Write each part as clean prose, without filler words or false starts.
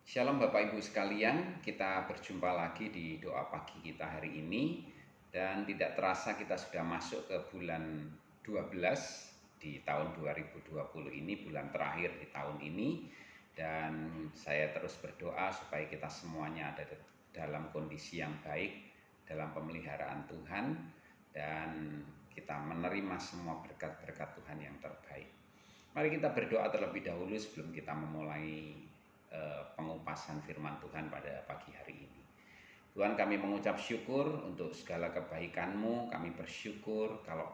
Shalom Bapak Ibu sekalian, kita berjumpa lagi di doa pagi kita hari ini. Dan tidak terasa kita sudah masuk ke bulan 12 di tahun 2020 ini, bulan terakhir di tahun ini. Dan saya terus berdoa supaya kita semuanya ada dalam kondisi yang baik, dalam pemeliharaan Tuhan, dan kita menerima semua berkat-berkat Tuhan yang terbaik. Mari kita berdoa terlebih dahulu sebelum kita memulai pengupasan firman Tuhan pada pagi hari ini. Tuhan, kami mengucap syukur untuk segala kebaikan-Mu. Kami bersyukur kalau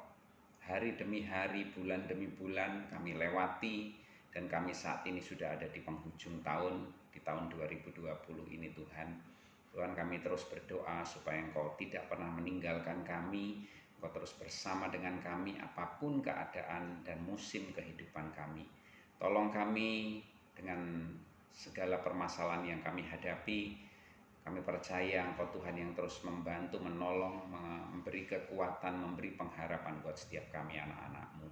hari demi hari, bulan demi bulan kami lewati, dan kami saat ini sudah ada di penghujung tahun, di tahun 2020 ini Tuhan. Tuhan, kami terus berdoa supaya Engkau tidak pernah meninggalkan kami, Engkau terus bersama dengan kami apapun keadaan dan musim kehidupan kami. Tolong kami dengan segala permasalahan yang kami hadapi. Kami percaya Engkau Tuhan yang terus membantu, menolong, memberi kekuatan, memberi pengharapan buat setiap kami anak-anak-Mu.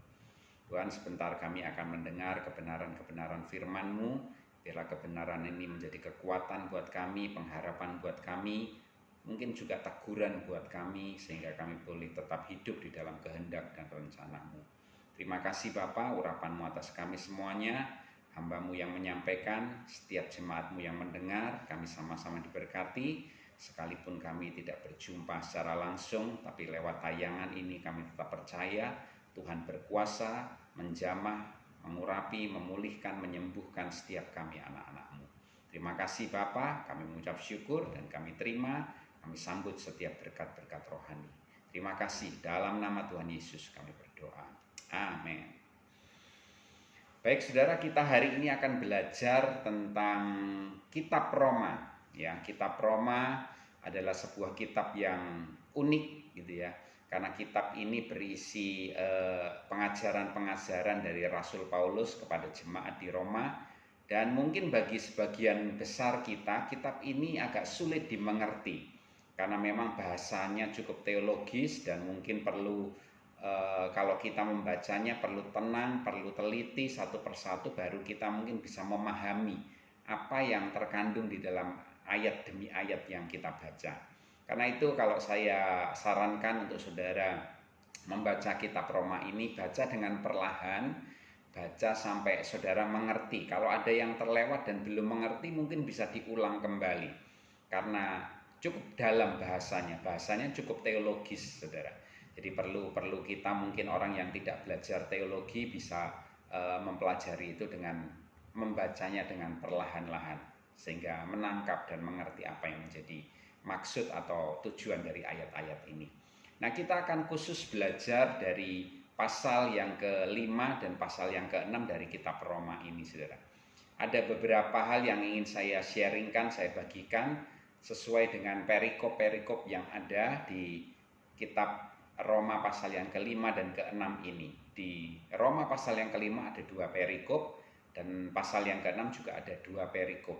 Tuhan, sebentar kami akan mendengar kebenaran-kebenaran firman-Mu. Biarlah kebenaran ini menjadi kekuatan buat kami, pengharapan buat kami, mungkin juga teguran buat kami, sehingga kami boleh tetap hidup di dalam kehendak dan rencana-Mu. Terima kasih Bapa, urapan-Mu atas kami semuanya. Hamba-Mu yang menyampaikan, setiap jemaat-Mu yang mendengar, kami sama-sama diberkati. Sekalipun kami tidak berjumpa secara langsung, tapi lewat tayangan ini kami tetap percaya Tuhan berkuasa menjamah, mengurapi, memulihkan, menyembuhkan setiap kami anak-anak-Mu. Terima kasih Bapa, kami mengucap syukur dan kami terima, kami sambut setiap berkat-berkat rohani. Terima kasih, dalam nama Tuhan Yesus kami berdoa. Amin. Baik saudara, kita hari ini akan belajar tentang kitab Roma. Ya, kitab Roma adalah sebuah kitab yang unik gitu ya. Karena kitab ini berisi pengajaran-pengajaran dari Rasul Paulus kepada jemaat di Roma. Dan mungkin bagi sebagian besar kita, kitab ini agak sulit dimengerti. Karena memang bahasanya cukup teologis dan mungkin perlu kalau kita membacanya perlu tenang, perlu teliti satu persatu, baru kita mungkin bisa memahami apa yang terkandung di dalam ayat demi ayat yang kita baca. Karena itu kalau saya sarankan untuk saudara membaca kitab Roma ini, baca dengan perlahan, baca sampai saudara mengerti. Kalau ada yang terlewat dan belum mengerti, mungkin bisa diulang kembali. Karena cukup dalam bahasanya cukup teologis saudara. Jadi perlu kita, mungkin orang yang tidak belajar teologi bisa mempelajari itu dengan membacanya dengan perlahan-lahan, sehingga menangkap dan mengerti apa yang menjadi maksud atau tujuan dari ayat-ayat ini. Nah, kita akan khusus belajar dari pasal yang ke-5 dan pasal yang ke-6 dari kitab Roma ini saudara. Ada beberapa hal yang ingin saya sharingkan, saya bagikan sesuai dengan perikop-perikop yang ada di kitab Roma pasal yang ke-5 dan ke-6 ini. Di Roma pasal yang ke-5 ada 2 perikop, dan pasal yang ke-6 juga ada 2 perikop.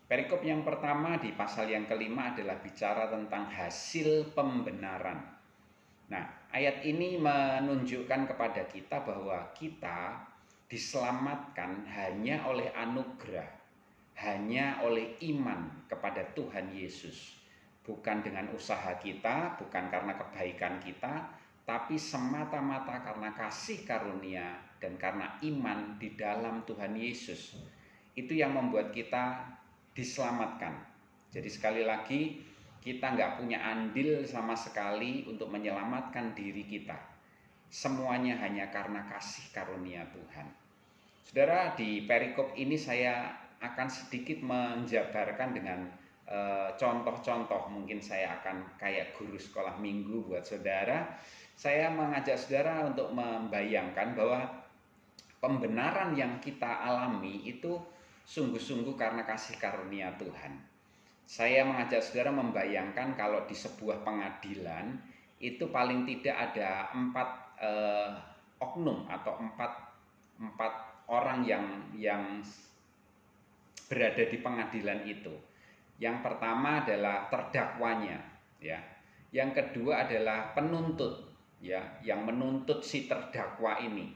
Perikop yang pertama di pasal yang ke-5 adalah bicara tentang hasil pembenaran. Nah, ayat ini menunjukkan kepada kita bahwa kita diselamatkan hanya oleh anugerah, hanya oleh iman kepada Tuhan Yesus. Bukan dengan usaha kita, bukan karena kebaikan kita, tapi semata-mata karena kasih karunia dan karena iman di dalam Tuhan Yesus. Itu yang membuat kita diselamatkan. Jadi sekali lagi, kita nggak punya andil sama sekali untuk menyelamatkan diri kita. Semuanya hanya karena kasih karunia Tuhan. Saudara, di perikop ini saya akan sedikit menjabarkan dengan contoh-contoh. Mungkin saya akan kayak guru sekolah minggu buat saudara. Saya mengajak saudara untuk membayangkan bahwa pembenaran yang kita alami itu sungguh-sungguh karena kasih karunia Tuhan. Saya mengajak saudara membayangkan kalau di sebuah pengadilan itu paling tidak ada 4 oknum atau 4 orang yang berada di pengadilan itu. Yang pertama adalah terdakwanya, ya. Yang kedua adalah penuntut, ya, yang menuntut si terdakwa ini.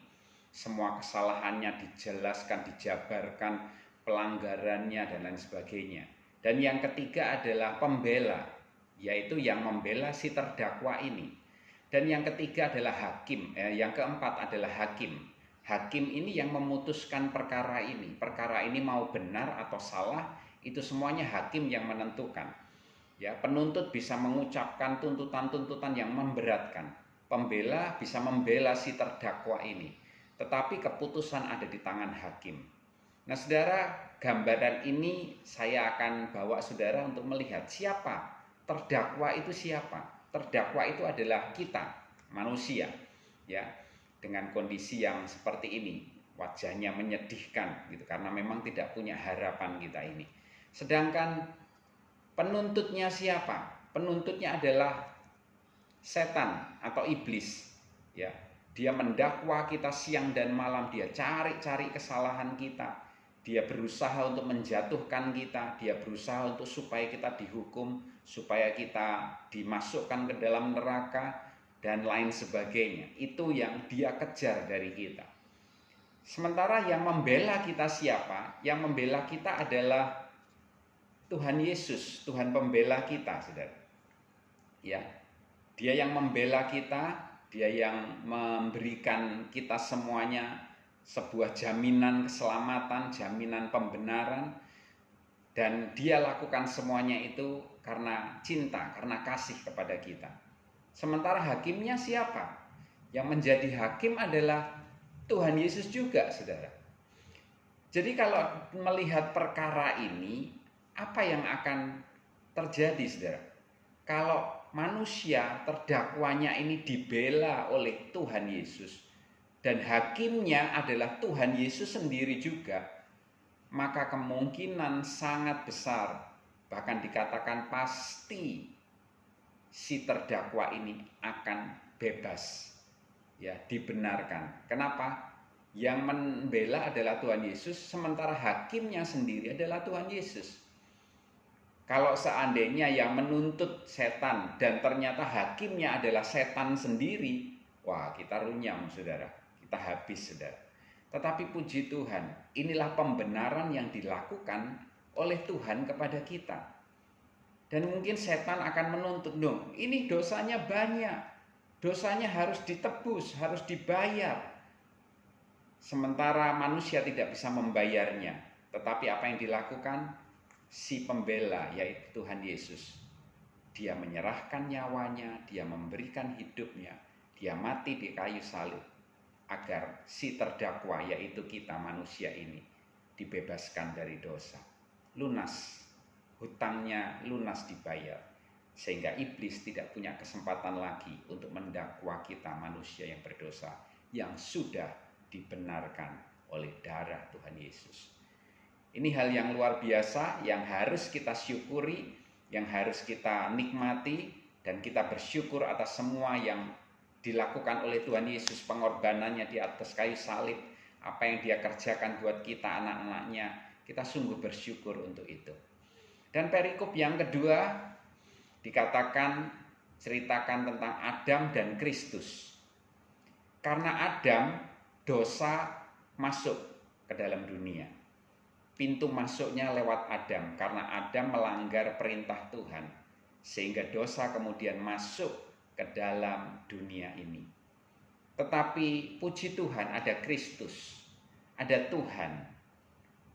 Semua kesalahannya dijelaskan, dijabarkan, pelanggarannya, dan lain sebagainya. Dan yang ketiga adalah pembela, yaitu yang membela si terdakwa ini. Dan yang ketiga adalah hakim, yang keempat adalah hakim. Hakim ini yang memutuskan perkara ini. Perkara ini mau benar atau salah, itu semuanya hakim yang menentukan. Ya, penuntut bisa mengucapkan tuntutan-tuntutan yang memberatkan. Pembela bisa membela si terdakwa ini. Tetapi keputusan ada di tangan hakim. Nah, saudara, gambaran ini saya akan bawa saudara untuk melihat siapa terdakwa itu siapa. Terdakwa itu adalah kita, manusia, ya, dengan kondisi yang seperti ini, wajahnya menyedihkan gitu karena memang tidak punya harapan kita ini. Sedangkan penuntutnya siapa? Penuntutnya adalah setan atau iblis, ya. Dia mendakwa kita siang dan malam, dia cari-cari kesalahan kita. Dia berusaha untuk menjatuhkan kita, dia berusaha untuk supaya kita dihukum, supaya kita dimasukkan ke dalam neraka dan lain sebagainya. Itu yang dia kejar dari kita. Sementara yang membela kita siapa? Yang membela kita adalah Tuhan Yesus, Tuhan pembela kita, saudara. Ya, Dia yang membela kita, Dia yang memberikan kita semuanya sebuah jaminan keselamatan, jaminan pembenaran, dan Dia lakukan semuanya itu karena cinta, karena kasih kepada kita. Sementara hakimnya siapa? Yang menjadi hakim adalah Tuhan Yesus juga, saudara. Jadi kalau melihat perkara ini, apa yang akan terjadi, saudara? Kalau manusia terdakwanya ini dibela oleh Tuhan Yesus dan hakimnya adalah Tuhan Yesus sendiri juga, maka kemungkinan sangat besar, bahkan dikatakan pasti, si terdakwa ini akan bebas, ya, dibenarkan. Kenapa? Yang membela adalah Tuhan Yesus, sementara hakimnya sendiri adalah Tuhan Yesus. Kalau seandainya yang menuntut setan dan ternyata hakimnya adalah setan sendiri, wah, kita runyam, saudara. Kita habis, saudara. Tetapi puji Tuhan, inilah pembenaran yang dilakukan oleh Tuhan kepada kita. Dan mungkin setan akan menuntut, dong, ini dosanya banyak, dosanya harus ditebus, harus dibayar. Sementara manusia tidak bisa membayarnya. Tetapi apa yang dilakukan? Si pembela, yaitu Tuhan Yesus, Dia menyerahkan nyawanya, Dia memberikan hidupnya, Dia mati di kayu salib agar si terdakwa, yaitu kita manusia ini, dibebaskan dari dosa. Lunas, hutangnya lunas dibayar, sehingga iblis tidak punya kesempatan lagi untuk mendakwa kita manusia yang berdosa, yang sudah dibenarkan oleh darah Tuhan Yesus. Ini hal yang luar biasa yang harus kita syukuri, yang harus kita nikmati, dan kita bersyukur atas semua yang dilakukan oleh Tuhan Yesus, pengorbanannya di atas kayu salib, apa yang Dia kerjakan buat kita anak-anaknya, kita sungguh bersyukur untuk itu. Dan perikop yang kedua dikatakan, ceritakan tentang Adam dan Kristus. Karena Adam, dosa masuk ke dalam dunia. Pintu masuknya lewat Adam, karena Adam melanggar perintah Tuhan, sehingga dosa kemudian masuk ke dalam dunia ini. Tetapi puji Tuhan, ada Kristus, ada Tuhan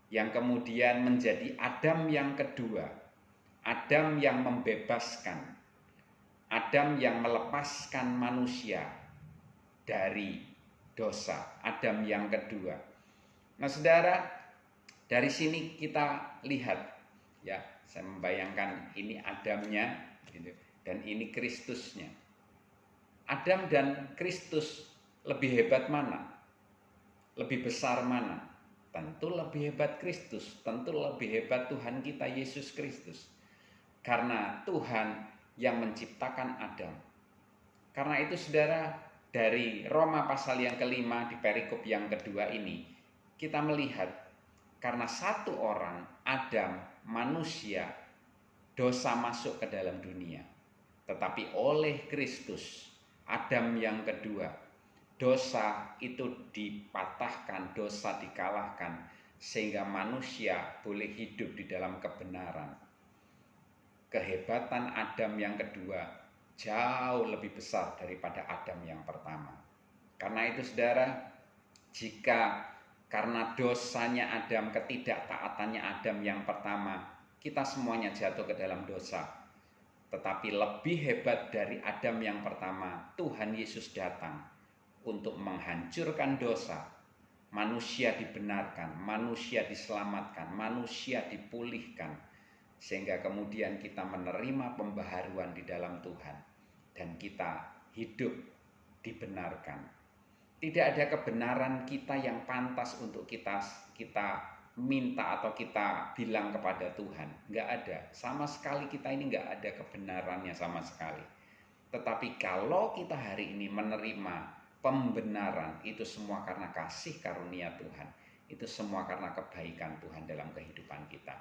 yang kemudian menjadi Adam yang kedua, Adam yang membebaskan, Adam yang melepaskan manusia dari dosa, Adam yang kedua. Nah, saudara, dari sini kita lihat, ya, saya membayangkan ini Adamnya, gitu, dan ini Kristusnya. Adam dan Kristus lebih hebat mana? Lebih besar mana? Tentu lebih hebat Kristus, tentu lebih hebat Tuhan kita Yesus Kristus. Karena Tuhan yang menciptakan Adam. Karena itu, saudara, dari Roma pasal yang kelima di perikop yang kedua ini, kita melihat karena satu orang, Adam, manusia, dosa masuk ke dalam dunia. Tetapi oleh Kristus, Adam yang kedua, dosa itu dipatahkan, dosa dikalahkan. sehingga manusia boleh hidup di dalam kebenaran. Kehebatan Adam yang kedua jauh lebih besar daripada Adam yang pertama. Karena itu saudara, jika karena dosanya Adam, ketidaktaatannya Adam yang pertama, kita semuanya jatuh ke dalam dosa. Tetapi lebih hebat dari Adam yang pertama, Tuhan Yesus datang untuk menghancurkan dosa. Manusia dibenarkan, manusia diselamatkan, manusia dipulihkan, sehingga kemudian kita menerima pembaharuan di dalam Tuhan dan kita hidup dibenarkan. Tidak ada kebenaran kita yang pantas untuk kita minta atau kita bilang kepada Tuhan. Nggak ada, sama sekali kita ini nggak ada kebenarannya sama sekali. Tetapi kalau kita hari ini menerima pembenaran, itu semua karena kasih karunia Tuhan. Itu semua karena kebaikan Tuhan dalam kehidupan kita.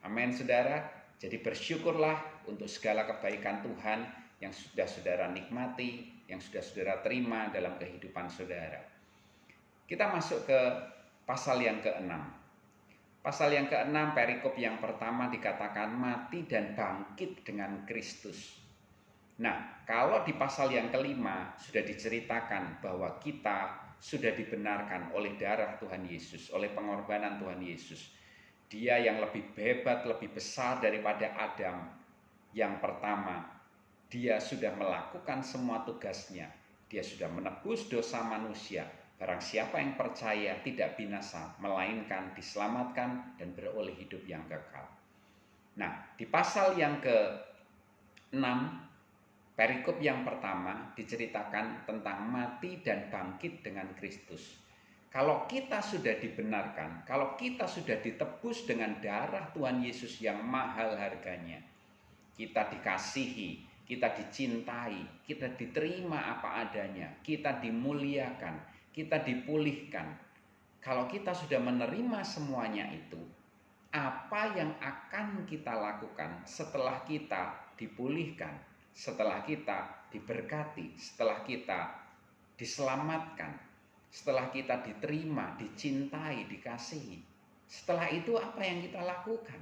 Amin saudara. Jadi bersyukurlah untuk segala kebaikan Tuhan yang sudah saudara nikmati, yang sudah saudara terima dalam kehidupan saudara. Kita masuk ke pasal yang ke-6. Pasal yang ke-6, perikop yang pertama dikatakan mati dan bangkit dengan Kristus. Nah, kalau di pasal yang ke-5 sudah diceritakan bahwa kita sudah dibenarkan oleh darah Tuhan Yesus, oleh pengorbanan Tuhan Yesus. Dia yang lebih hebat, lebih besar daripada Adam yang pertama. Dia sudah melakukan semua tugasnya. Dia sudah menebus dosa manusia. Barang siapa yang percaya tidak binasa, melainkan diselamatkan dan beroleh hidup yang kekal. Nah, di pasal yang ke-6, perikop yang pertama diceritakan tentang mati dan bangkit dengan Kristus. Kalau kita sudah dibenarkan, kalau kita sudah ditebus dengan darah Tuhan Yesus yang mahal harganya, kita dikasihi, kita dicintai, kita diterima apa adanya, kita dimuliakan, kita dipulihkan. Kalau kita sudah menerima semuanya itu, apa yang akan kita lakukan setelah kita dipulihkan, setelah kita diberkati, setelah kita diselamatkan, setelah kita diterima, dicintai, dikasihi? Setelah itu apa yang kita lakukan?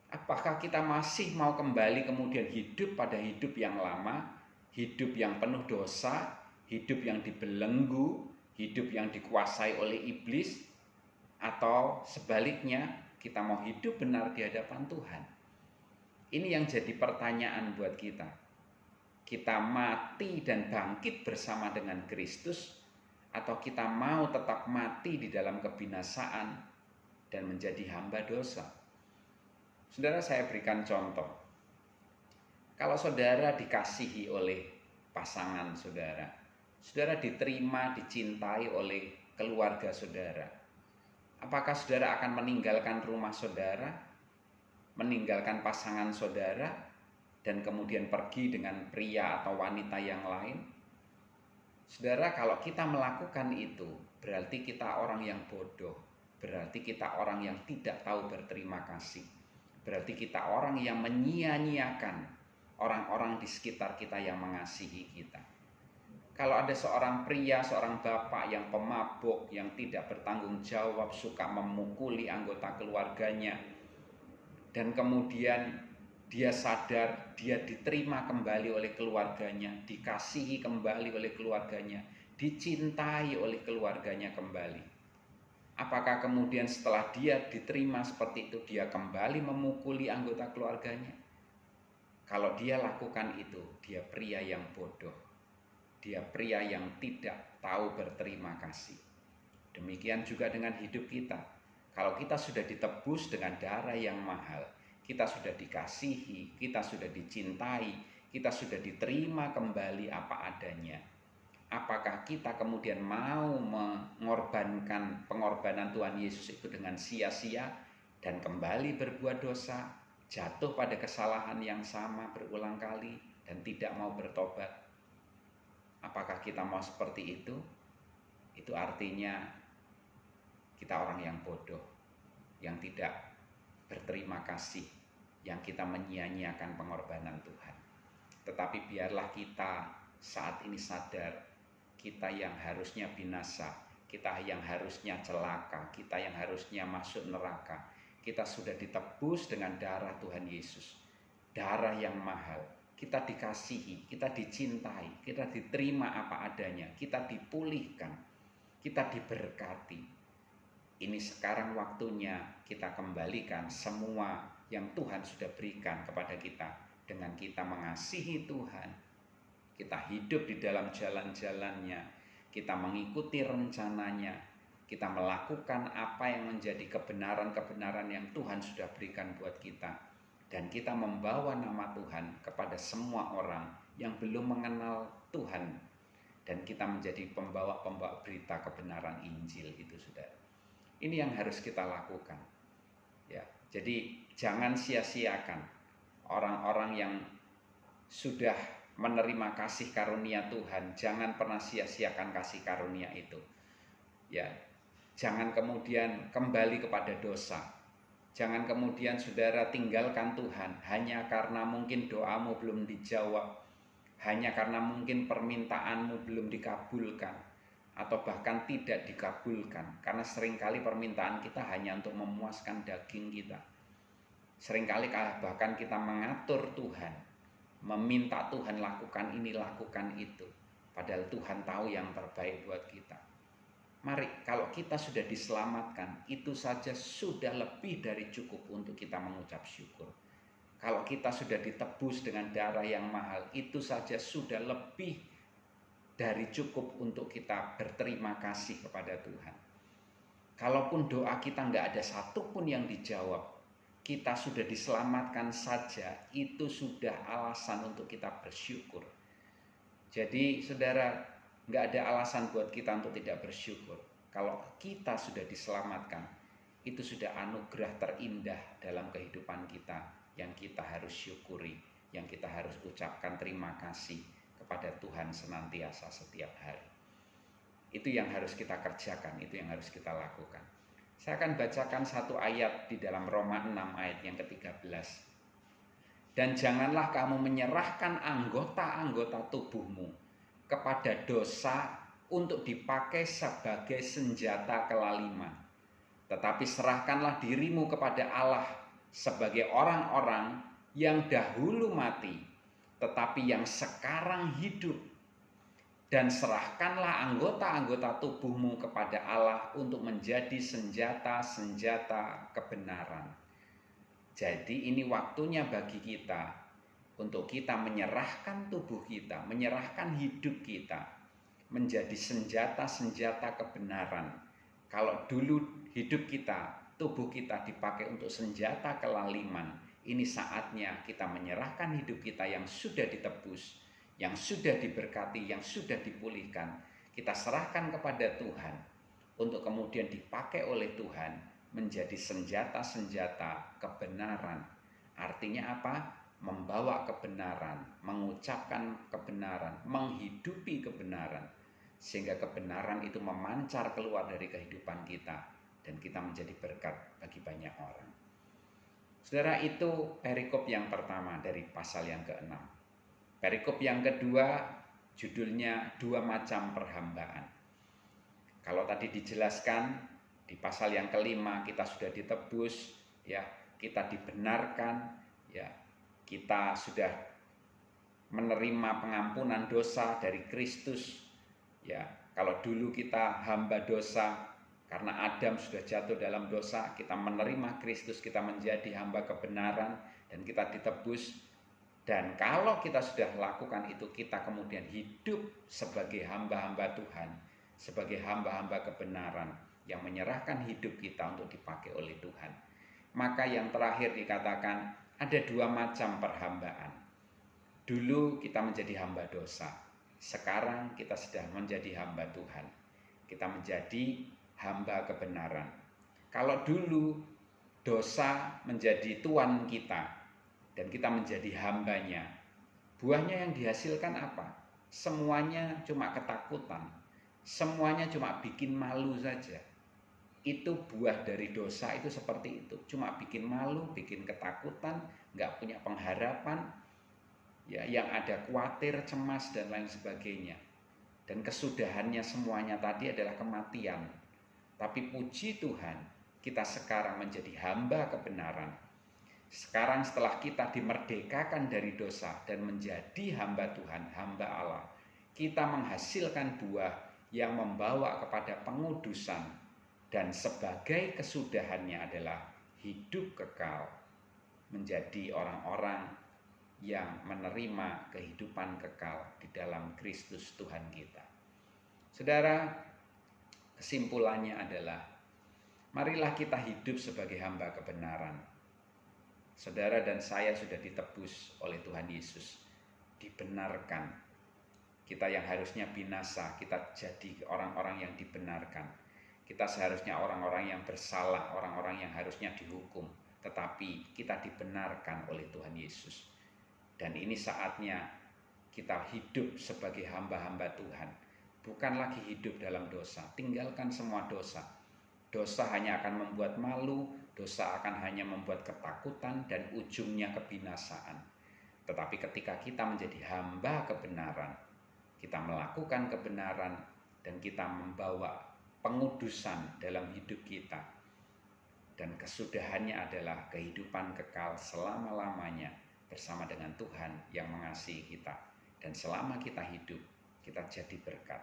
Apakah kita masih mau kembali kemudian hidup pada hidup yang lama, hidup yang penuh dosa, hidup yang dibelenggu, hidup yang dikuasai oleh iblis? Atau sebaliknya, kita mau hidup benar di hadapan Tuhan? Ini yang jadi pertanyaan buat kita. Kita mati dan bangkit bersama dengan Kristus, atau kita mau tetap mati di dalam kebinasaan dan menjadi hamba dosa? Saudara, saya berikan contoh. Kalau saudara dikasihi oleh pasangan saudara, saudara diterima, dicintai oleh keluarga saudara, apakah saudara akan meninggalkan rumah saudara, meninggalkan pasangan saudara, dan kemudian pergi dengan pria atau wanita yang lain? Saudara, kalau kita melakukan itu, berarti kita orang yang bodoh. Berarti kita orang yang tidak tahu berterima kasih. Berarti kita orang yang menyia-nyiakan orang-orang di sekitar kita yang mengasihi kita. Kalau ada seorang pria, seorang bapak yang pemabuk, yang tidak bertanggung jawab, suka memukuli anggota keluarganya, dan kemudian dia sadar dia diterima kembali oleh keluarganya, dikasihi kembali oleh keluarganya, dicintai oleh keluarganya kembali. Apakah kemudian setelah dia diterima seperti itu, dia kembali memukuli anggota keluarganya? Kalau dia lakukan itu, dia pria yang bodoh. Dia pria yang tidak tahu berterima kasih. Demikian juga dengan hidup kita. Kalau kita sudah ditebus dengan darah yang mahal, kita sudah dikasihi, kita sudah dicintai, kita sudah diterima kembali apa adanya. Apakah kita kemudian mau mengorbankan pengorbanan Tuhan Yesus itu dengan sia-sia dan kembali berbuat dosa, jatuh pada kesalahan yang sama berulang kali dan tidak mau bertobat? Apakah kita mau seperti itu? Itu artinya kita orang yang bodoh, yang tidak berterima kasih, yang kita menyia-nyiakan pengorbanan Tuhan. Tetapi biarlah kita saat ini sadar, kita yang harusnya binasa, Kita yang harusnya celaka, kita yang harusnya masuk neraka, kita sudah ditebus dengan darah Tuhan Yesus. Darah yang mahal. Kita dikasihi, kita dicintai, kita diterima apa adanya, kita dipulihkan, kita diberkati. Ini sekarang waktunya kita kembalikan semua yang Tuhan sudah berikan kepada kita. Dengan kita mengasihi Tuhan, kita hidup di dalam jalan-jalannya, kita mengikuti rencananya, kita melakukan apa yang menjadi kebenaran-kebenaran yang Tuhan sudah berikan buat kita. Dan kita membawa nama Tuhan kepada semua orang yang belum mengenal Tuhan. Dan kita menjadi pembawa-pembawa berita kebenaran Injil itu, saudara. Ini yang harus kita lakukan. Ya, jadi jangan sia-siakan orang-orang yang sudah menerima kasih karunia Tuhan. Jangan pernah sia-siakan kasih karunia itu. Ya, jangan kemudian kembali kepada dosa. Jangan kemudian saudara tinggalkan Tuhan hanya karena mungkin doamu belum dijawab, hanya karena mungkin permintaanmu belum dikabulkan, atau bahkan tidak dikabulkan. Karena seringkali permintaan kita hanya untuk memuaskan daging kita. Seringkali bahkan kita mengatur Tuhan, meminta Tuhan lakukan ini, lakukan itu. Padahal Tuhan tahu yang terbaik buat kita. Mari, kalau kita sudah diselamatkan, itu saja sudah lebih dari cukup untuk kita mengucap syukur. Kalau kita sudah ditebus dengan darah yang mahal, itu saja sudah lebih dari cukup untuk kita berterima kasih kepada Tuhan. Kalaupun doa kita nggak ada satupun yang dijawab, kita sudah diselamatkan saja, itu sudah alasan untuk kita bersyukur. Jadi saudara, nggak ada alasan buat kita untuk tidak bersyukur. Kalau kita sudah diselamatkan, itu sudah anugerah terindah dalam kehidupan kita yang kita harus syukuri, yang kita harus ucapkan terima kasih kepada Tuhan senantiasa setiap hari. Itu yang harus kita kerjakan, itu yang harus kita lakukan. Saya akan bacakan satu ayat di dalam Roma 6 ayat yang ke-13. Dan janganlah kamu menyerahkan anggota-anggota tubuhmu kepada dosa untuk dipakai sebagai senjata kelaliman. Tetapi serahkanlah dirimu kepada Allah sebagai orang-orang yang dahulu mati, tetapi yang sekarang hidup. Dan serahkanlah anggota-anggota tubuhmu kepada Allah untuk menjadi senjata-senjata kebenaran. Jadi ini waktunya bagi kita untuk kita menyerahkan tubuh kita, menyerahkan hidup kita menjadi senjata-senjata kebenaran. Kalau dulu hidup kita, tubuh kita dipakai untuk senjata kelaliman, ini saatnya kita menyerahkan hidup kita yang sudah ditebus, yang sudah diberkati, yang sudah dipulihkan. Kita serahkan kepada Tuhan untuk kemudian dipakai oleh Tuhan menjadi senjata-senjata kebenaran. Artinya apa? Membawa kebenaran, mengucapkan kebenaran, menghidupi kebenaran, sehingga kebenaran itu memancar keluar dari kehidupan kita dan kita menjadi berkat bagi banyak orang. Saudara, itu perikop yang pertama dari pasal yang ke-6. Perikop yang kedua judulnya 2 macam perhambaan. Kalau tadi dijelaskan di pasal yang ke-5 kita sudah ditebus, ya, kita dibenarkan, ya, kita sudah menerima pengampunan dosa dari Kristus. Ya, kalau dulu kita hamba dosa karena Adam sudah jatuh dalam dosa, kita menerima Kristus, kita menjadi hamba kebenaran dan kita ditebus. Dan kalau kita sudah lakukan itu, kita kemudian hidup sebagai hamba-hamba Tuhan, sebagai hamba-hamba kebenaran yang menyerahkan hidup kita untuk dipakai oleh Tuhan. Maka yang terakhir dikatakan ada 2 macam perhambaan. Dulu kita menjadi hamba dosa, sekarang kita sudah menjadi hamba Tuhan. Kita menjadi hamba kebenaran. Kalau dulu dosa menjadi tuan kita dan kita menjadi hambanya, buahnya yang dihasilkan apa? Semuanya cuma ketakutan, semuanya cuma bikin malu saja. Itu buah dari dosa itu seperti itu, cuma bikin malu, bikin ketakutan, nggak punya pengharapan, ya, yang ada khawatir, cemas dan lain sebagainya. Dan kesudahannya semuanya tadi adalah kematian. Tapi puji Tuhan, kita sekarang menjadi hamba kebenaran. Sekarang setelah kita dimerdekakan dari dosa dan menjadi hamba Tuhan, hamba Allah, kita menghasilkan buah yang membawa kepada pengudusan, dan sebagai kesudahannya adalah hidup kekal, menjadi orang-orang yang menerima kehidupan kekal di dalam Kristus Tuhan kita. Saudara, kesimpulannya adalah marilah kita hidup sebagai hamba kebenaran. Saudara dan saya sudah ditebus oleh Tuhan Yesus, dibenarkan. Kita yang harusnya binasa, kita jadi orang-orang yang dibenarkan. Kita seharusnya orang-orang yang bersalah, orang-orang yang harusnya dihukum, tetapi kita dibenarkan oleh Tuhan Yesus. Dan ini saatnya kita hidup sebagai hamba-hamba Tuhan. Bukan lagi hidup dalam dosa, tinggalkan semua dosa. Dosa hanya akan membuat malu, dosa akan hanya membuat ketakutan dan ujungnya kebinasaan. Tetapi ketika kita menjadi hamba kebenaran, kita melakukan kebenaran dan kita membawa pengudusan dalam hidup kita. Dan kesudahannya adalah kehidupan kekal selama-lamanya bersama dengan Tuhan yang mengasihi kita. Dan selama kita hidup, kita jadi berkat.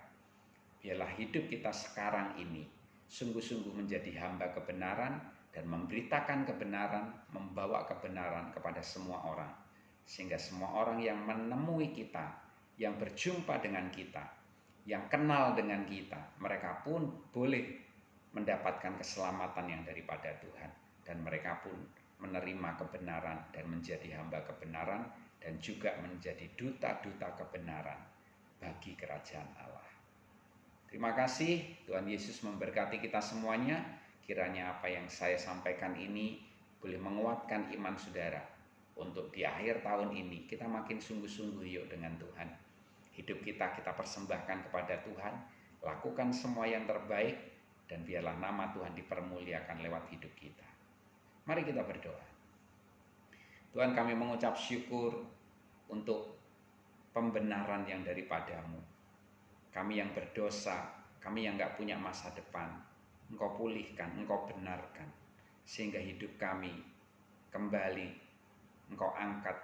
Biarlah hidup kita sekarang ini sungguh-sungguh menjadi hamba kebenaran dan memberitakan kebenaran, membawa kebenaran kepada semua orang. Sehingga semua orang yang menemui kita, yang berjumpa dengan kita, yang kenal dengan kita, mereka pun boleh mendapatkan keselamatan yang daripada Tuhan. Dan mereka pun menerima kebenaran dan menjadi hamba kebenaran dan juga menjadi duta-duta kebenaran bagi kerajaan Allah. Terima kasih, Tuhan Yesus memberkati kita semuanya. Kiranya apa yang saya sampaikan ini boleh menguatkan iman saudara. Untuk di akhir tahun ini kita makin sungguh-sungguh yuk dengan Tuhan. Hidup kita persembahkan kepada Tuhan. Lakukan semua yang terbaik dan biarlah nama Tuhan dipermuliakan lewat hidup kita. Mari kita berdoa. Tuhan, kami mengucap syukur untuk pembenaran yang daripadamu. Kami yang berdosa, kami yang gak punya masa depan, Engkau pulihkan, Engkau benarkan. Sehingga hidup kami kembali Engkau angkat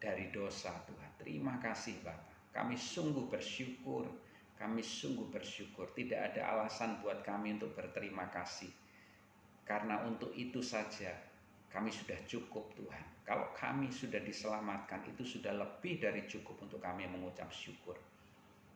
dari dosa Tuhan. Terima kasih Bapa. Kami sungguh bersyukur. Kami sungguh bersyukur. Tidak ada alasan buat kami untuk berterima kasih. Karena untuk itu saja kami sudah cukup Tuhan. Kalau kami sudah diselamatkan, itu sudah lebih dari cukup untuk kami mengucap syukur.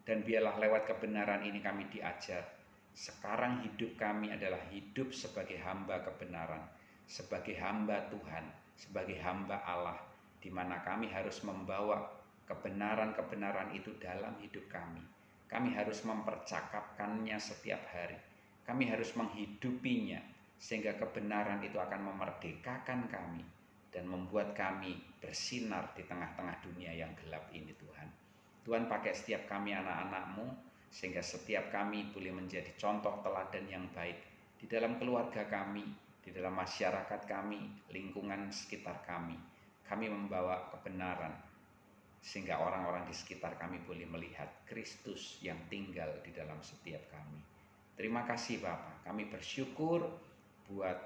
Dan biarlah lewat kebenaran ini kami diajar. Sekarang hidup kami adalah hidup sebagai hamba kebenaran. Sebagai hamba Tuhan, sebagai hamba Allah. Di mana kami harus membawa kebenaran-kebenaran itu dalam hidup kami. Kami harus mempercakapkannya setiap hari. Kami harus menghidupinya. Sehingga kebenaran itu akan memerdekakan kami dan membuat kami bersinar di tengah-tengah dunia yang gelap ini Tuhan. Tuhan pakai setiap kami anak-anak-Mu sehingga setiap kami boleh menjadi contoh teladan yang baik di dalam keluarga kami, di dalam masyarakat kami, lingkungan sekitar kami. Kami membawa kebenaran sehingga orang-orang di sekitar kami boleh melihat Kristus yang tinggal di dalam setiap kami. Terima kasih Bapa, kami bersyukur buat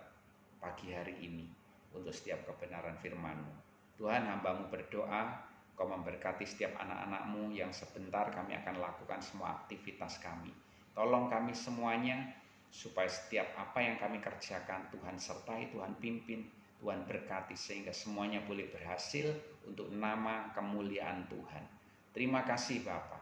pagi hari ini untuk setiap kebenaran firman-Mu. Tuhan, hamba-Mu berdoa, Kau memberkati setiap anak-anak-Mu yang sebentar kami akan lakukan semua aktivitas kami. Tolong kami semuanya supaya setiap apa yang kami kerjakan Tuhan sertai, Tuhan pimpin, Tuhan berkati sehingga semuanya boleh berhasil untuk nama kemuliaan Tuhan. Terima kasih Bapa.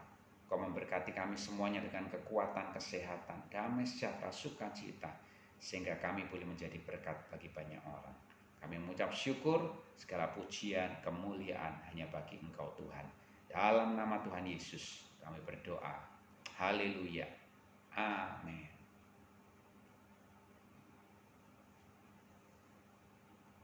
Kau memberkati kami semuanya dengan kekuatan, kesehatan, damai sejahtera, sukacita, sehingga kami boleh menjadi berkat bagi banyak orang. Kami mengucap syukur, segala pujian, kemuliaan hanya bagi Engkau Tuhan. Dalam nama Tuhan Yesus kami berdoa. Haleluya. Amin.